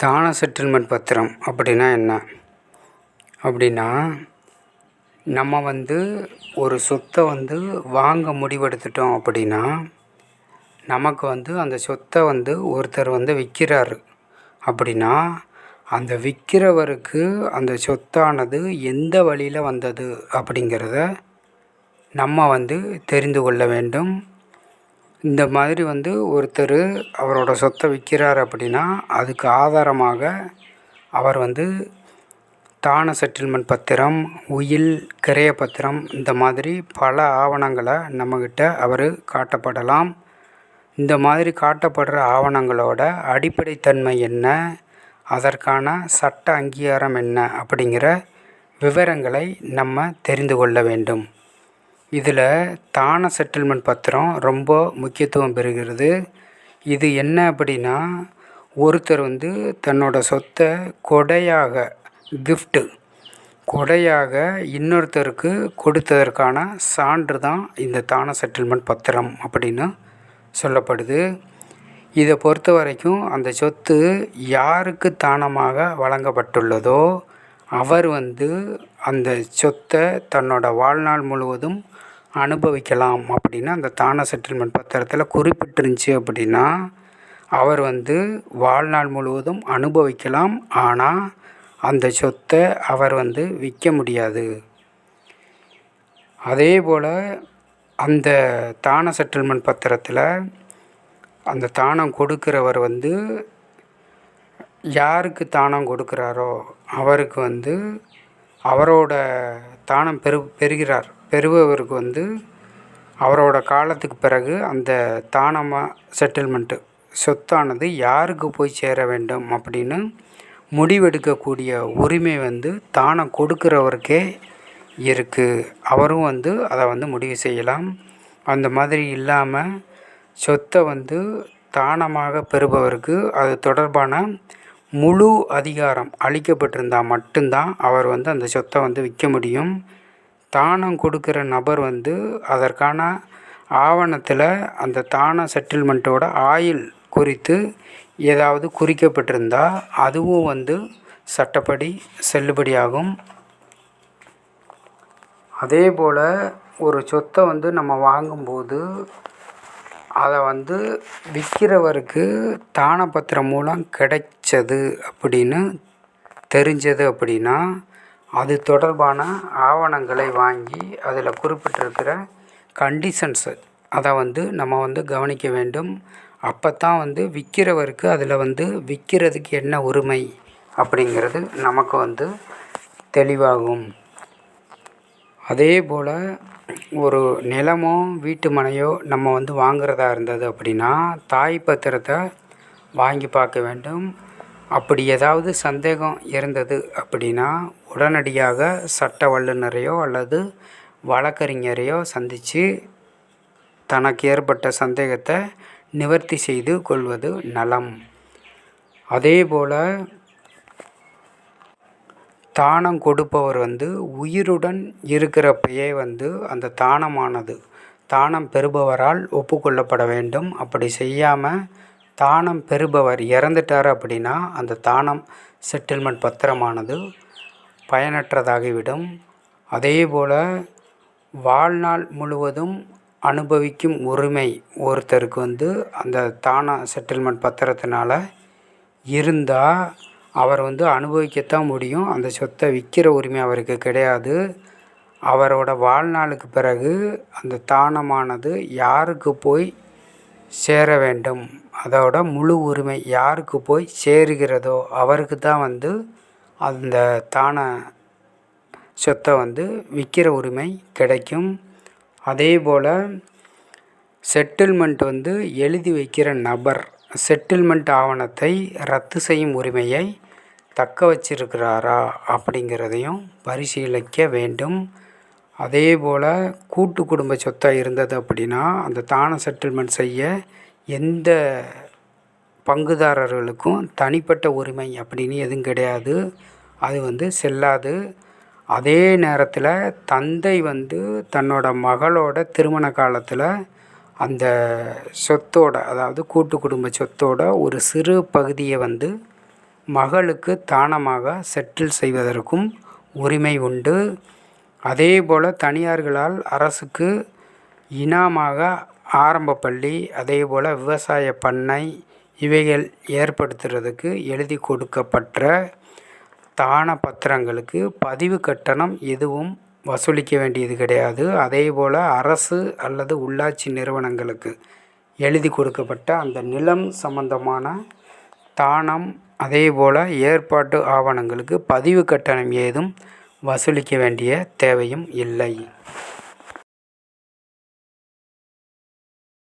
தான செட்டில்மெண்ட் பத்திரம் அப்படின்னா என்ன அப்படின்னா, நம்ம ஒரு சொத்தை வாங்க முடிவெடுத்துட்டோம் அப்படின்னா, நமக்கு அந்த சொத்தை ஒருத்தர் விற்கிறாரு அப்படின்னா, அந்த விற்கிறவருக்கு அந்த சொத்தானது எந்த வழியில் வந்தது அப்படிங்கிறத நம்ம தெரிந்து கொள்ள வேண்டும். இந்த மாதிரி ஒருத்தர் அவரோட சொத்தை விற்கிறார் அப்படின்னா, அதுக்கு ஆதாரமாக அவர் தான செட்டில்மெண்ட் பத்திரம், உயில் கிரய பத்திரம், இந்த மாதிரி பல ஆவணங்களை நம்மக்கிட்ட அவர் காட்டப்படலாம். இந்த மாதிரி காட்டப்படுற ஆவணங்களோட அடிப்படைத்தன்மை என்ன, அதற்கான சட்ட அங்கீகாரம் என்ன அப்படிங்கிற விவரங்களை நம்ம தெரிந்து கொள்ள வேண்டும். இதில் தான செட்டில்மெண்ட் பத்திரம் ரொம்ப முக்கியத்துவம் பெறுகிறது. இது என்ன அப்படின்னா, ஒருத்தர் தன்னோட சொத்தை கொடையாக கொடையாக இன்னொருத்தருக்கு கொடுத்ததற்கான சான்று தான் இந்த தான செட்டில்மெண்ட் பத்திரம் அப்படின்னு சொல்லப்படுது. இதை பொறுத்த வரைக்கும் அந்த சொத்து யாருக்கு தானமாக வழங்கப்பட்டுள்ளதோ அவர் அந்த சொத்தை தன்னோட வாழ்நாள் முழுவதும் அனுபவிக்கலாம் அப்படின்னு அந்த தான செட்டில்மெண்ட் பத்திரத்தில் குறிப்பிட்டிருந்துச்சு அப்படின்னா, அவர் வாழ்நாள் முழுவதும் அனுபவிக்கலாம். ஆனால் அந்த சொத்தை அவர் விற்க முடியாது. அதே போல் அந்த தான செட்டில்மெண்ட் பத்திரத்தில் அந்த தானம் கொடுக்கிறவர் யாருக்கு தானம் கொடுக்குறாரோ அவருக்கு அவரோட தானம் பெறுபவருக்கு அவரோட காலத்துக்கு பிறகு அந்த தானமாக செட்டில்மெண்ட்டு சொத்தானது யாருக்கு போய் சேர வேண்டும் அப்படின்னு முடிவெடுக்கக்கூடிய உரிமை தானம் கொடுக்குறவருக்கே இருக்குது. அவரும் அதை முடிவு செய்யலாம். அந்த மாதிரி இல்லாமல் சொத்தை தானமாக பெறுபவருக்கு அது தொடர்பான முழு அதிகாரம் அளிக்கப்பட்டிருந்தால் மட்டும்தான் அவர் அந்த சொத்தை விற்க முடியும். தானம் கொடுக்குற நபர் அதற்கான ஆவணத்தில் அந்த தான செட்டில்மெண்ட்டோட ஆயுள் குறித்து ஏதாவது குறிக்கப்பட்டிருந்தால் அதுவும் சட்டப்படி செல்லுபடியாகும். அதே போல் ஒரு சொத்தை நம்ம வாங்கும்போது அதை விற்கிறவருக்கு தானப்பத்திரம் மூலம் கிடைச்சது அப்படின்னு தெரிஞ்சது அப்படின்னா, அது தொடர்பான ஆவணங்களை வாங்கி அதில் குறிப்பிட்டிருக்கிற கண்டிஷன்ஸு அதை நம்ம கவனிக்க வேண்டும். அப்போ தான் விற்கிறவருக்கு அதில் விற்கிறதுக்கு என்ன உரிமை அப்படிங்கிறது நமக்கு தெளிவாகும். அதே போல் ஒரு நிலமோ வீட்டு மனையோ நம்ம வாங்குறதா இருந்தது அப்படின்னா, தாய் பத்திரத்தை வாங்கி பார்க்க வேண்டும். அப்படி ஏதாவது சந்தேகம் இருந்தது அப்படின்னா உடனடியாக சட்ட வல்லுநரையோ அல்லது வழக்கறிஞரையோ சந்தித்து தனக்கு ஏற்பட்ட சந்தேகத்தை நிவர்த்தி செய்து கொள்வது நலம். அதே போல் தானம் கொடுப்பவர் உயிருடன் இருக்கிறப்பயே அந்த தானமானது தானம் பெறுபவரால் ஒப்புக்கொள்ளப்பட வேண்டும். அப்படி செய்யாமல் தானம் பெறுபவர் இறந்துட்டார் அப்படின்னா அந்த தானம் செட்டில்மெண்ட் பத்திரமானது பயனற்றதாகிவிடும். அதே போல் வாழ்நாள் முழுவதும் அனுபவிக்கும் உரிமை ஒருத்தருக்கு அந்த தான செட்டில்மெண்ட் பத்திரத்தினால் இருந்தால் அவர் அனுபவிக்கத்தான் முடியும். அந்த சொத்தை விற்கிற உரிமை அவருக்கு கிடையாது. அவரோட வாழ்நாளுக்கு பிறகு அந்த தானமானது யாருக்கு போய் சேர வேண்டும், அதோட முழு உரிமை யாருக்கு போய் சேருகிறதோ அவருக்கு தான் அந்த தான சொத்தை விற்கிற உரிமை கிடைக்கும். அதே போல் செட்டில்மெண்ட் எழுதி வைக்கிற நபர் செட்டில்மெண்ட் ஆவணத்தை ரத்து செய்யும் உரிமையை தக்க வச்சிருக்கிறாரா அப்படிங்கிறதையும் பரிசீலிக்க வேண்டும். அதே போல் கூட்டு குடும்ப சொத்தாக இருந்தது அப்படின்னா அந்த தான செட்டில்மெண்ட் செய்ய எந்த பங்குதாரர்களுக்கும் தனிப்பட்ட உரிமை அப்படின்னு எதுவும் கிடையாது. அது செல்லாது. அதே நேரத்தில் தந்தை தன்னோட மகளோட திருமண காலத்தில் அந்த சொத்தோட, அதாவது கூட்டு குடும்ப சொத்தோட ஒரு சிறு பகுதியை மகளுக்கு தானமாக செட்டில் செய்வதற்கும் உரிமை உண்டு. அதேபோல் தனியார்களால் அரசுக்கு இனாமாக ஆரம்ப பள்ளி, அதேபோல் விவசாய பண்ணை இவைகள் ஏற்படுத்துறதுக்கு எழுதி கொடுக்கப்பட்ட தான பத்திரங்களுக்கு பதிவு கட்டணம் எதுவும் வசூலிக்க வேண்டியது கிடையாது. அதேபோல் அரசு அல்லது உள்ளாட்சி நிறுவனங்களுக்கு எழுதி கொடுக்கப்பட்ட அந்த நிலம் சம்பந்தமான தானம், அதேபோல் ஏற்பாட்டு ஆவணங்களுக்கு பதிவு கட்டணம் ஏதும் வசூலிக்க வேண்டிய தேவையும் இல்லை.